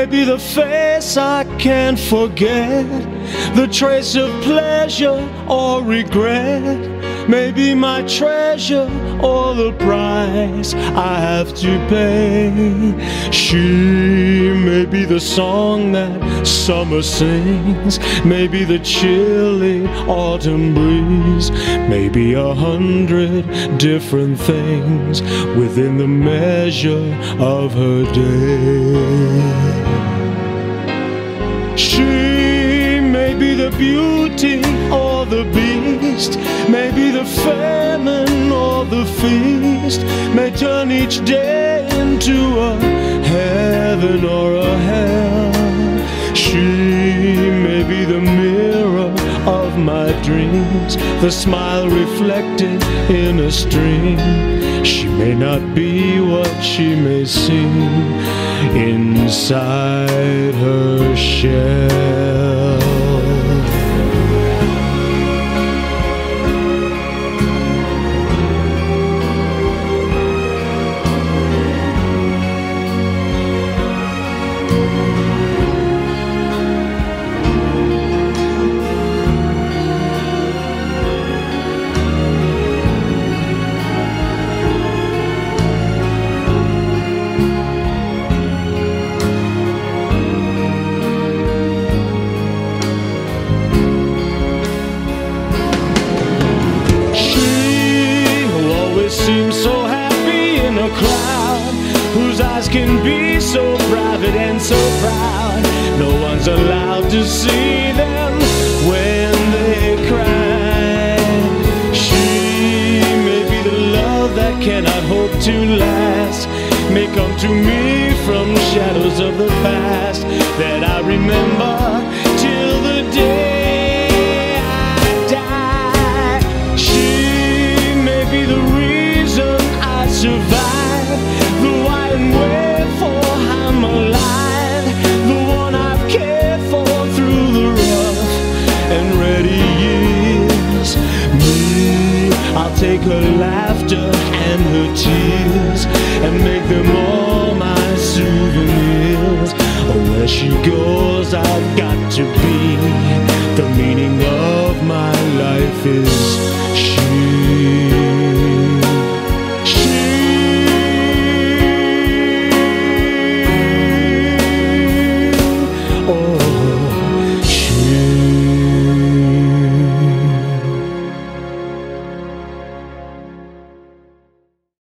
Maybe the face I can't forget, the trace of pleasure or regret. Maybe my treasure or the price I have to pay. She may be the song that summer sings, maybe the chilly autumn breeze, maybe 100 different things within the measure of her day. She may be the beauty or the beast, maybe the famine or the feast, may turn each day into a heaven or a hell. She may be the mirror of my dreams, the smile reflected in a stream. She may not be what she may seem inside her shell. Seems so happy in a crowd, whose eyes can be so private and so proud. No one's allowed to see them when they cry. She may be the love that cannot hope to last, may come to me from shadows of the past that I remember till the day I die. She may be the I survive, the why and wherefore I'm alive, the one I've cared for through the rough and ready years. Me, I'll take her laughter and her tears and make them all my souvenirs. Oh, where she goes, I've got to be. The meaning of my life is